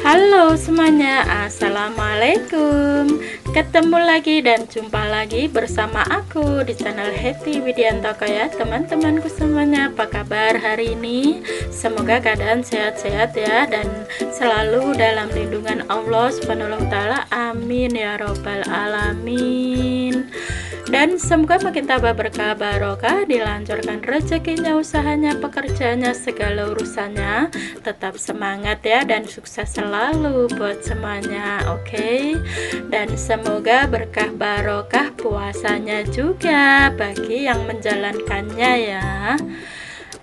Halo semuanya, assalamualaikum. Ketemu lagi dan jumpa lagi bersama aku di channel Hetty Widiantoko ya teman-temanku semuanya. Apa kabar hari ini? Semoga keadaan sehat-sehat ya, dan selalu dalam lindungan Allah Subhanahu wa Ta'ala. Amin ya robbal alamin. Dan semoga makin tambah berkah barokah, dilancarkan rezekinya, usahanya, pekerjaannya, segala urusannya. Tetap semangat ya, dan sukses selalu buat semuanya, oke? Dan semoga berkah barokah puasanya juga bagi yang menjalankannya ya.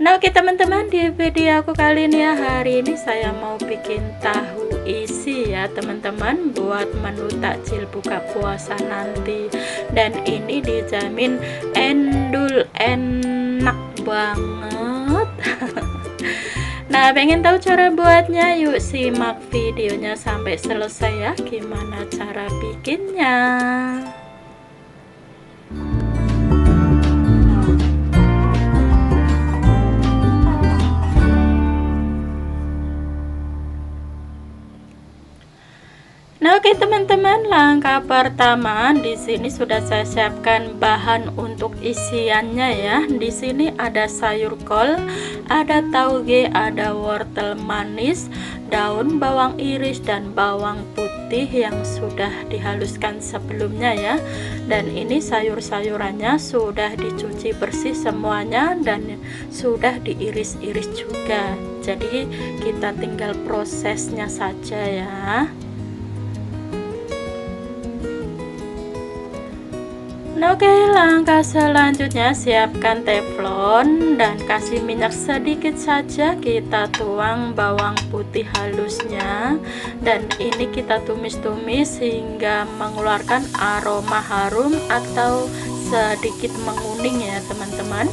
Nah oke teman-teman, di video aku kali ini ya, hari ini saya mau bikin tahu isi ya teman-teman, buat menu takjil buka puasa nanti. Dan ini dijamin endul, enak banget. Nah pengen tahu cara buatnya? Yuk simak videonya sampai selesai ya, gimana cara bikinnya. Nah oke teman-teman, langkah pertama di sini sudah saya siapkan bahan untuk isiannya ya. Di sini ada sayur kol, ada tauge, ada wortel manis, daun bawang iris dan bawang putih yang sudah dihaluskan sebelumnya ya. Dan ini sayur-sayurannya sudah dicuci bersih semuanya dan sudah diiris-iris juga. Jadi kita tinggal prosesnya saja ya. Oke, langkah selanjutnya siapkan teflon dan kasih minyak sedikit saja. Kita tuang bawang putih halusnya, dan ini kita tumis-tumis hingga mengeluarkan aroma harum atau sedikit menguning ya teman-teman.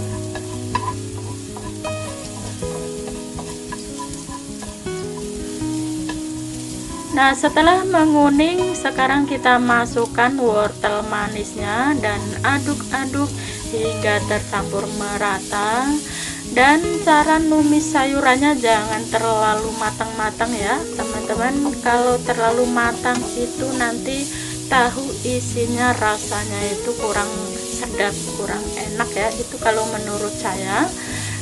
Nah setelah menguning, sekarang kita masukkan wortel manisnya dan aduk-aduk hingga tercampur merata. Dan cara numis sayurannya jangan terlalu matang-matang ya teman-teman. Kalau terlalu matang itu nanti tahu isinya rasanya itu kurang sedap, kurang enak ya, itu kalau menurut saya.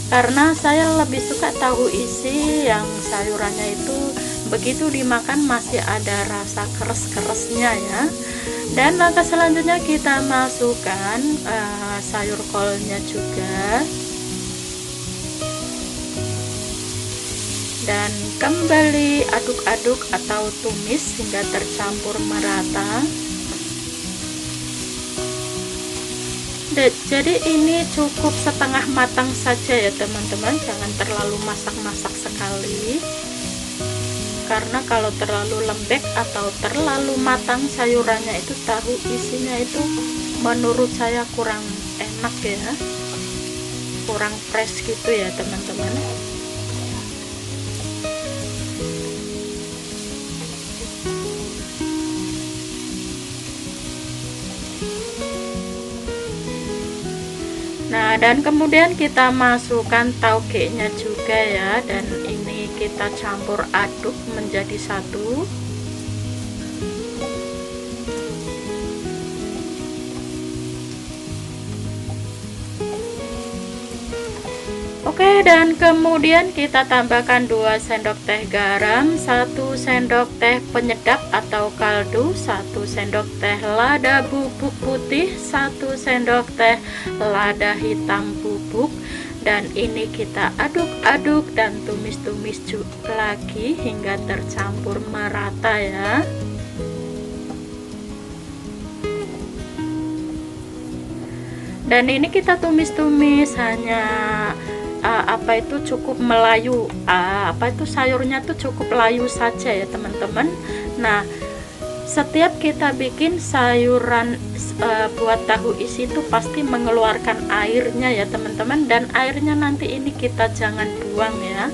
Karena saya lebih suka tahu isi yang sayurannya itu begitu dimakan masih ada rasa keres-keresnya ya. Dan langkah selanjutnya kita masukkan sayur kolnya juga, dan kembali aduk-aduk atau tumis hingga tercampur merata. Jadi ini cukup setengah matang saja ya teman-teman, jangan terlalu masak-masak sekali, karena kalau terlalu lembek atau terlalu matang sayurannya itu tahu isinya itu menurut saya kurang enak ya, kurang fresh gitu ya teman-teman. Nah dan kemudian kita masukkan tauge-nya juga ya, dan ini kita campur aduk menjadi satu. Oke, dan kemudian kita tambahkan 2 sendok teh garam, 1 sendok teh penyedap atau kaldu, 1 sendok teh lada bubuk putih, 1 sendok teh lada hitam bubuk. Dan ini kita aduk-aduk dan tumis-tumis lagi hingga tercampur merata ya. Dan ini kita tumis-tumis hanya apa itu cukup melayu, apa itu sayurnya tuh cukup layu saja ya teman-teman. Nah setiap kita bikin sayuran buat tahu isi itu pasti mengeluarkan airnya ya teman-teman, dan airnya nanti ini kita jangan buang ya.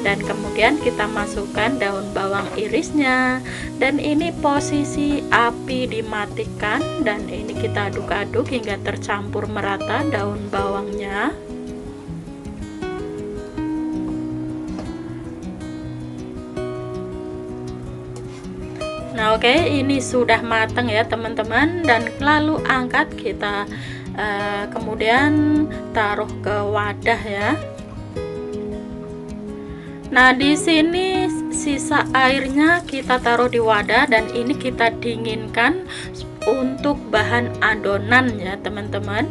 Dan kemudian kita masukkan daun bawang irisnya, dan ini posisi api dimatikan, dan ini kita aduk-aduk hingga tercampur merata daun bawangnya. Nah oke, ini sudah matang ya teman-teman, dan lalu angkat kita kemudian taruh ke wadah ya. Nah di sini sisa airnya kita taruh di wadah, dan ini kita dinginkan untuk bahan adonan ya teman-teman.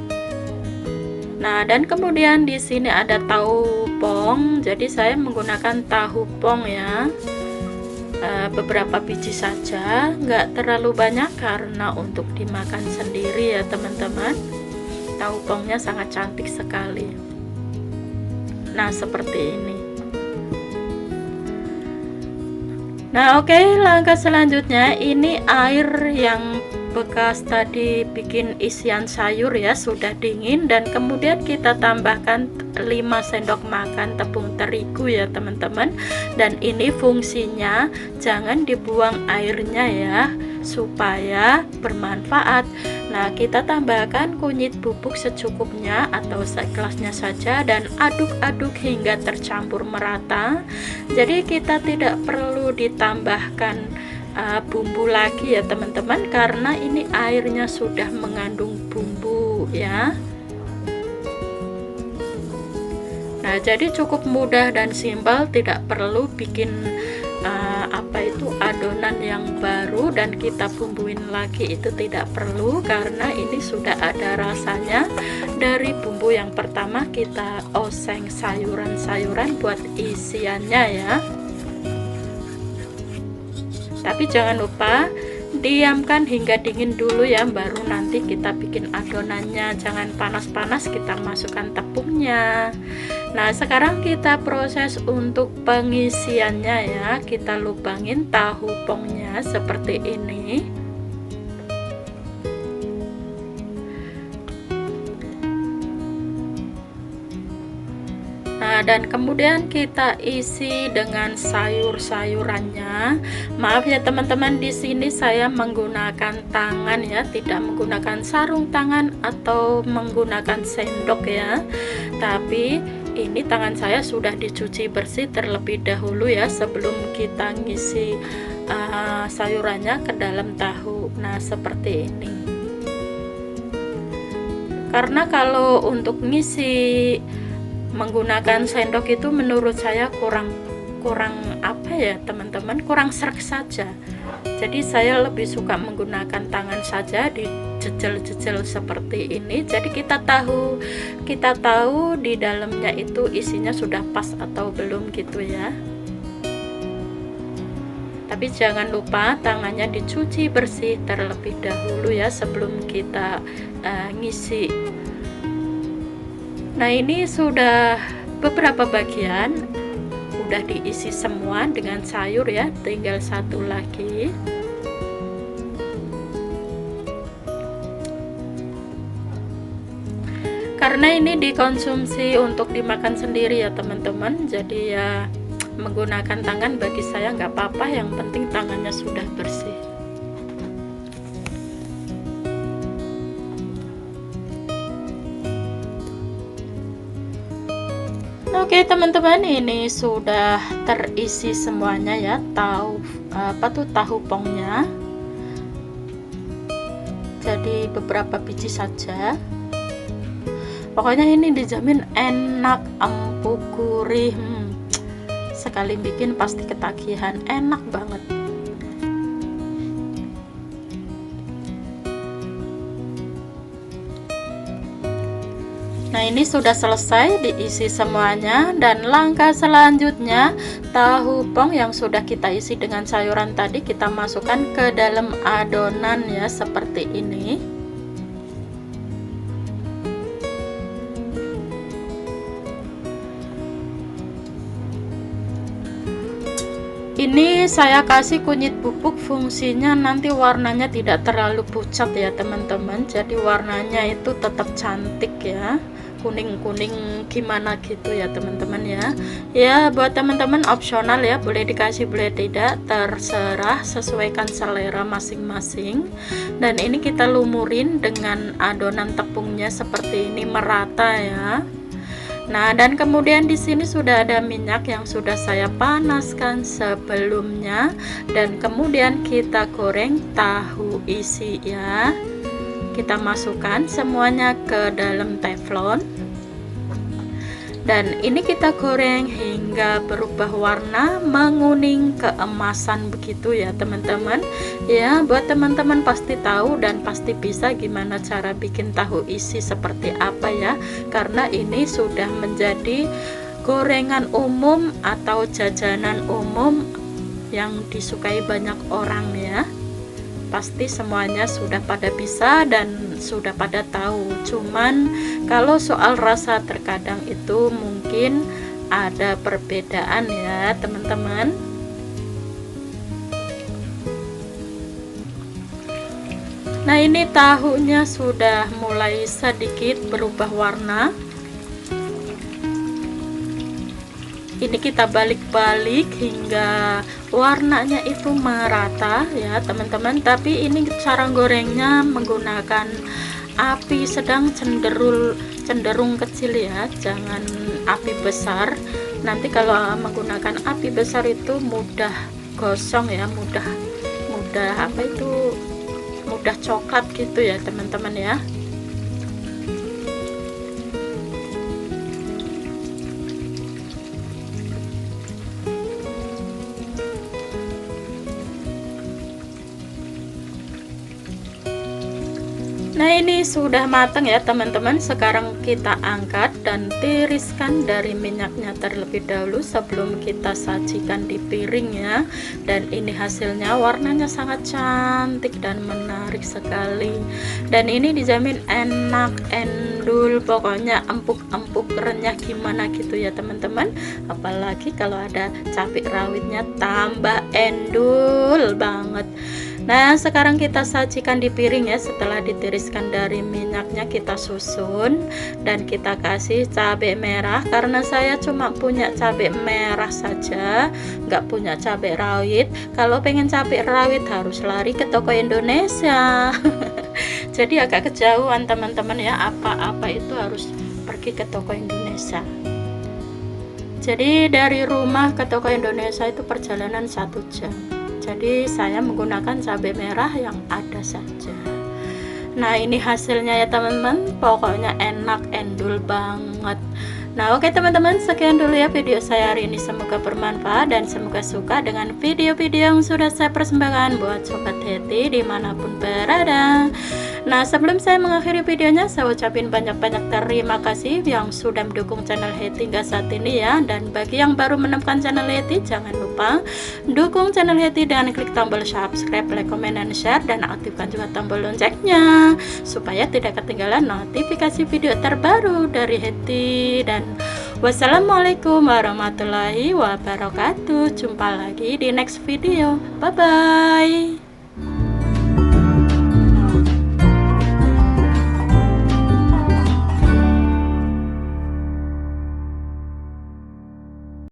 Nah dan kemudian di sini ada tahu pong, jadi saya menggunakan tahu pong ya, beberapa biji saja, nggak terlalu banyak karena untuk dimakan sendiri ya teman-teman. Tahu pongnya sangat cantik sekali. Nah seperti ini. Nah oke, langkah selanjutnya ini air yang bekas tadi bikin isian sayur ya sudah dingin, dan kemudian kita tambahkan 5 sendok makan tepung terigu ya teman-teman. Dan ini fungsinya jangan dibuang airnya ya, supaya bermanfaat. Nah kita tambahkan kunyit bubuk secukupnya atau segelasnya saja, dan aduk-aduk hingga tercampur merata. Jadi kita tidak perlu ditambahkan bumbu lagi ya teman-teman, karena ini airnya sudah mengandung bumbu ya. Nah jadi cukup mudah dan simpel, tidak perlu bikin adonan yang baru dan kita bumbuin lagi, itu tidak perlu, karena ini sudah ada rasanya dari bumbu yang pertama kita oseng sayuran-sayuran buat isiannya ya. Tapi jangan lupa diamkan hingga dingin dulu ya, baru nanti kita bikin adonannya. Jangan panas-panas kita masukkan tepungnya. Nah sekarang kita proses untuk pengisiannya ya. Kita lubangin tahu pongnya seperti ini. Nah dan kemudian kita isi dengan sayur-sayurannya. Maaf ya teman-teman, di sini saya menggunakan tangan ya, tidak menggunakan sarung tangan atau menggunakan sendok ya. Tapi ini tangan saya sudah dicuci bersih terlebih dahulu ya, sebelum kita ngisi sayurannya ke dalam tahu. Nah seperti ini. Karena kalau untuk ngisi menggunakan sendok itu menurut saya kurang apa ya teman-teman, kurang sreg saja. Jadi saya lebih suka menggunakan tangan saja, dijejel-jejel seperti ini. Jadi kita tahu di dalamnya itu isinya sudah pas atau belum gitu ya. Tapi jangan lupa tangannya dicuci bersih terlebih dahulu ya, sebelum kita ngisi. Nah ini sudah beberapa bagian udah diisi semua dengan sayur ya, tinggal satu lagi. Karena ini dikonsumsi untuk dimakan sendiri ya teman-teman, jadi ya menggunakan tangan bagi saya nggak apa-apa, yang penting tangannya sudah bersih. Oke teman-teman, ini sudah terisi semuanya ya, tahu pongnya. Jadi beberapa biji saja. Pokoknya ini dijamin enak, empuk, gurih. Sekali bikin pasti ketagihan, enak banget. Nah ini sudah selesai diisi semuanya, dan langkah selanjutnya tahu pong yang sudah kita isi dengan sayuran tadi kita masukkan ke dalam adonan ya, seperti ini. Ini saya kasih kunyit bubuk, fungsinya nanti warnanya tidak terlalu pucat ya teman-teman, jadi warnanya itu tetap cantik ya, kuning-kuning gimana gitu ya teman-teman ya. Ya buat teman-teman opsional ya, boleh dikasih boleh tidak, terserah, sesuaikan selera masing-masing. Dan ini kita lumurin dengan adonan tepungnya seperti ini merata ya. Nah, dan kemudian di sini sudah ada minyak yang sudah saya panaskan sebelumnya, dan kemudian kita goreng tahu isi ya. Kita masukkan semuanya ke dalam teflon. Dan ini kita goreng hingga berubah warna menguning keemasan begitu ya teman-teman ya. Buat teman-teman pasti tahu dan pasti bisa gimana cara bikin tahu isi seperti apa ya, karena ini sudah menjadi gorengan umum atau jajanan umum yang disukai banyak orang ya. Pasti semuanya sudah pada bisa dan sudah pada tahu. Cuman kalau soal rasa terkadang itu mungkin ada perbedaan ya teman-teman. Nah, ini tahunya sudah mulai sedikit berubah warna. Ini kita balik-balik hingga warnanya itu merata ya teman-teman. Tapi ini cara gorengnya menggunakan api sedang cenderung kecil ya, jangan api besar. Nanti kalau menggunakan api besar itu mudah gosong ya, mudah apa itu, mudah coklat gitu ya teman-teman ya. Nah, ini sudah matang ya teman-teman. Sekarang kita angkat dan tiriskan dari minyaknya terlebih dahulu sebelum kita sajikan di piring ya. Dan ini hasilnya warnanya sangat cantik dan menarik sekali. Dan ini dijamin enak, endul, pokoknya empuk-empuk, renyah gimana gitu ya teman-teman. Apalagi kalau ada cabai rawitnya tambah endul banget. Nah, sekarang kita sajikan di piring ya. Setelah ditiriskan dari minyaknya, kita susun dan kita kasih cabai merah. Karena saya cuma punya cabai merah saja, nggak punya cabai rawit. Kalau pengen cabai rawit harus lari ke toko Indonesia. Jadi agak kejauhan teman-teman ya, apa-apa itu harus pergi ke toko Indonesia. Jadi dari rumah ke toko Indonesia itu perjalanan 1 jam. Jadi saya menggunakan cabai merah yang ada saja. Nah, ini hasilnya ya teman-teman, pokoknya enak, endul banget. Nah, oke teman-teman, sekian dulu ya video saya hari ini. Semoga bermanfaat dan semoga suka dengan video-video yang sudah saya persembahkan buat Sobat Hetty dimanapun berada. Nah, sebelum saya mengakhiri videonya, saya ucapin banyak-banyak terima kasih yang sudah mendukung channel Hetty hingga saat ini ya. Dan bagi yang baru menemukan channel Hetty, jangan lupa dukung channel Hetty dengan klik tombol subscribe, like, comment, dan share, dan aktifkan juga tombol loncengnya supaya tidak ketinggalan notifikasi video terbaru dari Hetty. Dan wassalamualaikum warahmatullahi wabarakatuh. Jumpa lagi di next video. Bye bye.